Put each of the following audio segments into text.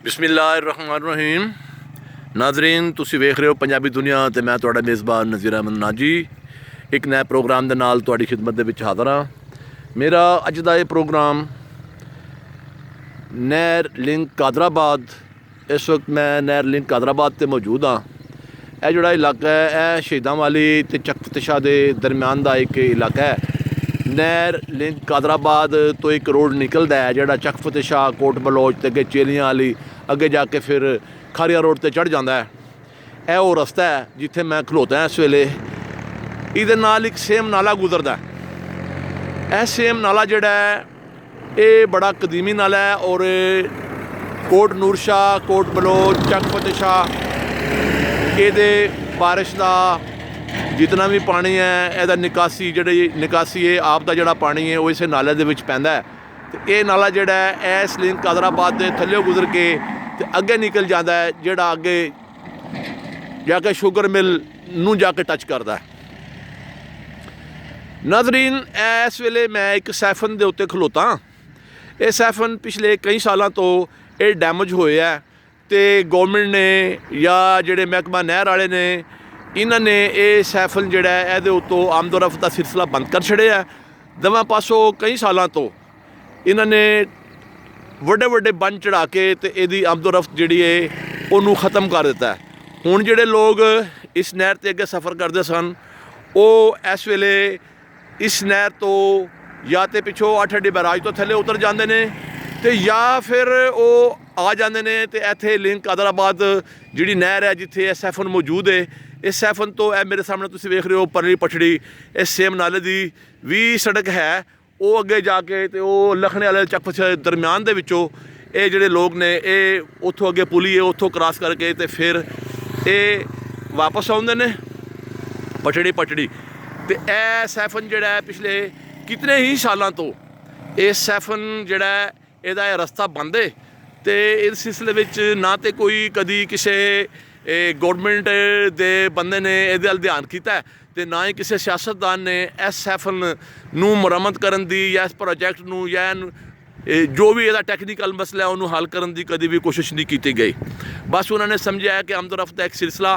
बिस्मिल्लाहिर्रहमानिर्रहीम। नाजरीन, तुसी वेख रहे हो पंजाबी दुनिया ते मैं तुहाडा मेज़बान नज़ीर अहमद नाजी एक नए प्रोग्राम दे नाल तुहाडी खिदमत दे विच हाज़र हाँ। मेरा अज दा ये प्रोग्राम नहर लिंक कादराबाद, इस वक्त मैं नहर लिंक कादराबाद ते मौजूद हाँ। यह जोड़ा इलाका है यह शहीदां वाली ते चक फतेह दे दरम्यान दा एक इलाका है। नहर लिंक कादराबाद तो एक रोड निकलता है जोड़ा चक फतेह कोट बलोच ते अगे चेलियां वाली अगे जाके फिर खारिया रोड ते चढ़ जाता है। यह वो रस्ता है जिथे मैं खलोता है इस वेले। ये नाल एक सेम नाला गुजरता है। यह सेम नाला जोड़ा है ये बड़ा कदीमी नाला है और कोट नूर शाह, कोट बलोच, चक फतेह ये बारिश का जितना भी पानी है यदा निकासी है आप का जोड़ा पानी है वो इस नाले के पैंदा है। तो ये नाला जोड़ा है इस लिंक कादराबाद के थल्ले गुजर के ते अगे निकल जाता है जोड़ा अगे जाके शुगर मिल नूं जाके टच करता है। नाजरीन, इस वेले मैं एक सैफन के उत्ते खलोता हाँ। ये सैफन पिछले कई सालों तो ये डैमेज होए है तो गौरमेंट ने या जोड़े महकमा नहर वाले ने इन्होंने ये सैफन जोड़ा है ये उत्तों आमदोरफ्त का सिलसिला बंद कर छड़िया है। दवा पासों कई सालों तो इन्होंने बड़े बड़े बन चढ़ा के तो यदी आमदोरफ्त जी है उन्होंने ख़त्म कर दिता है। हुण जोड़े लोग इस नहर ते अगे सफ़र करते सन वो इस वेले इस नहर तो या तो पिछों 8 अड्डी बैराज तो थले उतर जाते हैं तो या फिर वो आ जाते हैं तो इत्थे लिंक कादराबाद जी नहर है जिथे यह सैफन मौजूद है। इस सैफन तो यह मेरे सामने तुसीं वेख रहे हो परली पछड़ी इस सेम नाले की भी सड़क है वो अगे जाके तो वो लखने वाले चक फतेह दरम्यान दे विचों ये जोड़े लोग ने ये उतों अगे पुली है उतों क्रॉस करके तो फिर ये वापस आउंदे ने पछड़ी तो यह सैफन जोड़ा है पिछले कितने ही सालों तो इस सैफन जोड़ा है यदा रस्ता बंद है। तो इस सिलसिले में ना तो कोई कभी किसी गौरमेंट के बंदे ने ये ध्यान किया तो ना ही किसी सियासतदान ने इस सैफन नूं मुरम्मत करन दी या इस प्रोजैक्ट नूं या जो भी यदा टैक्नीकल मसला है उन्होंने हल करने की कभी भी कोशिश नहीं की गई। बस उन्होंने समझा है कि आमदोरफ्त का एक सिलसिला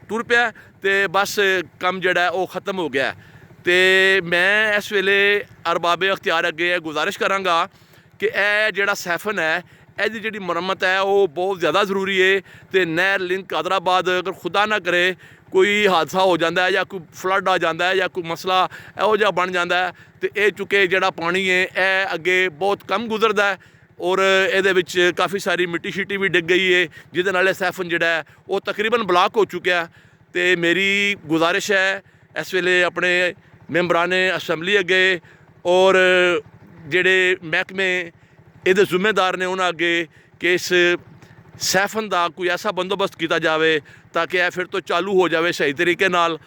टुर पिया तो बस काम जोड़ा है वो ख़त्म हो गया। तो मैं इस वेले अरबाबे अख्तियार अगे गुजारिश कराँगा कि यह जोड़ा सैफन है यदी जी मुरम्मत है वो बहुत ज़्यादा जरूरी है। तो नहर लिंक कादराबाद अगर खुदा ना करे कोई हादसा हो जाता है या कोई फ्लड आ जाता है या कोई मसला इहो जिहा बन जाता है तो ये चुके जोड़ा पानी है यह अगे बहुत कम गुजरता है और ये काफ़ी सारी मिट्टी शिट्टी भी डिग गई है जिहदे नाल सैफन जोड़ा है वो तकरीबन ब्लॉक हो चुका है। तो मेरी गुजारिश है इस वेले अपने मैंबरान असैम्बली अगे और जोड़े महकमे ये जिम्मेदार ने उन्होंने अगे कि इस सैफन का कोई ऐसा बंदोबस्त किया जाए ताकि यह फिर तो चालू हो जाए सही तरीके नाल।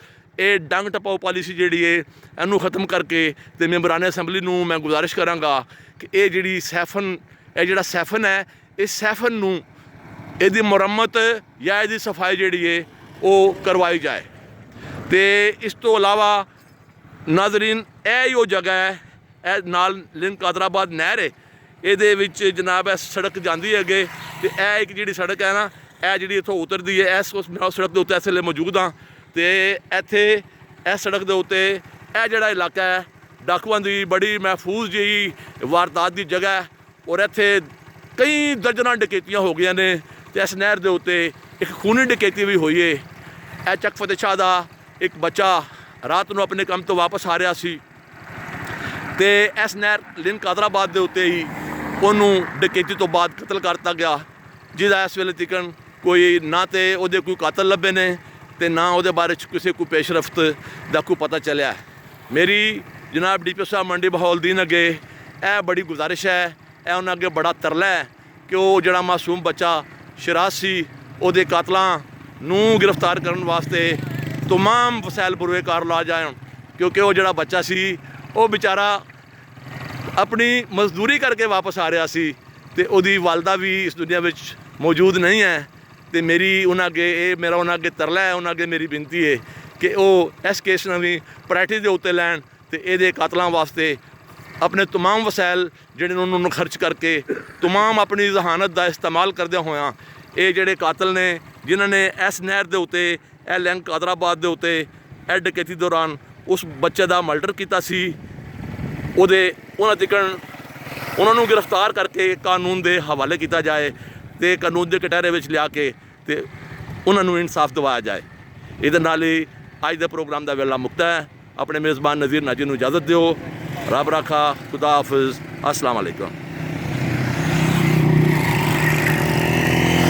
ये डंग टपाओ पॉलिसी जी है इनू ख़त्म करके तो मैंबरान असैम्बली नूं मैं गुजारिश कराँगा कि ये जी सैफन यह जोड़ा सैफन है इस सैफन नूं यदी मुरम्मत या यदी सफाई जी है वो करवाई जाए। तो इस तो अलावा नाजरीन यह वो जगह है यह नाल लिंक कादराबाद नहर है ये जनाब है सड़क जाती है अगे तो यह एक जी सड़क है ना यह जी इतों उतरती है इस सड़क के उत्ते इस वेले मौजूद हाँ। तो इत्थे इस सड़क के उत्ते यह जोड़ा इलाका है डाकुआं की बड़ी महफूज जी वारदात की जगह है और इत्थे कई दर्जनां डकैतियां हो गई ने। तो इस नहर के उत्ते एक खूनी डकैती भी हुई है। यह चक फतेह का एक बच्चा रात को अपने काम तो वापस आ रहा सी तो इस नहर लिंक कादराबाद के उत्ते ही उन्होंने डकैती तो बाद कतल करता गया जिसका इस वेले तक कोई ना तो वो कोई कातल लभे ने तो ना वो बारे किसी को पेशरफ्त का कोई पता चलिया। मेरी जनाब DPO साहब मंडी बहाउद्दीन अगे यह बड़ी गुजारिश है यह उन्होंने अगे बड़ा तरला है कि वो जोड़ा मासूम बच्चा शराज सी वो कातलों नूं गिरफ्तार करने वास्ते तमाम वसैल पुरवेकार ला जाए क्योंकि वो जोड़ा बच्चा सी वो बेचारा अपनी मजदूरी करके वापस आ रहा सी तो उसकी वालदा भी इस दुनिया में मौजूद नहीं है। तो मेरी उन्होंने अगे ये मेरा उन्होंने अगे तरला है उन्होंने अगे मेरी बिनती है कि वो इस केस ने भी प्रायरिटी के उत्ते लैन तो ये कातलों वास्ते ਆਪਣੇ तमाम ਵਸਾਇਲ ਜਿਹੜੇ ਉਹਨਾਂ ਨੂੰ ਖਰਚ ਕਰਕੇ तमाम ਆਪਣੀ ਜ਼ਹਾਨਤ ਦਾ ਇਸਤੇਮਾਲ ਕਰਦਿਆਂ ਹੋਇਆਂ ਇਹ ਜਿਹੜੇ ਕਾਤਲ ਨੇ ਜਿਨ੍ਹਾਂ ਨੇ ਇਸ ਨਹਿਰ ਦੇ ਉੱਤੇ ਇਹ ਲਿੰਕ ਕਾਦਰਾਬਾਦ ਦੇ ਉੱਤੇ ਇਹ ਡਕੈਤੀ ਦੌਰਾਨ ਉਸ ਬੱਚੇ ਦਾ ਮਰਡਰ ਕੀਤਾ ਸੀ ਉਹਨਾਂ ਨੂੰ ਗ੍ਰਿਫਤਾਰ ਕਰਕੇ ਕਾਨੂੰਨ ਦੇ ਹਵਾਲੇ ਕੀਤਾ ਜਾਏ ਤੇ ਕਾਨੂੰਨ ਦੇ ਕਟਹਿਰੇ ਵਿੱਚ ਲਿਆ ਕੇ ਤੇ ਉਹਨਾਂ ਨੂੰ ਇਨਸਾਫ ਦਿਵਾਇਆ ਜਾਏ। ਇਹਦੇ ਨਾਲ ਹੀ ਅੱਜ ਦੇ ਪ੍ਰੋਗਰਾਮ ਦਾ ਵੇਲਾ ਮੁਕਤਾ ਹੈ। ਆਪਣੇ ਮੇਜ਼ਬਾਨ ਨਜ਼ੀਰ ਨਾਜੀ ਨੂੰ ਇਜਾਜ਼ਤ ਦਿਓ। ਰੱਬ ਰਾਖਾ, ਖੁਦਾ ਹਾਫਿਜ਼, अस्सलाम वालेकुम।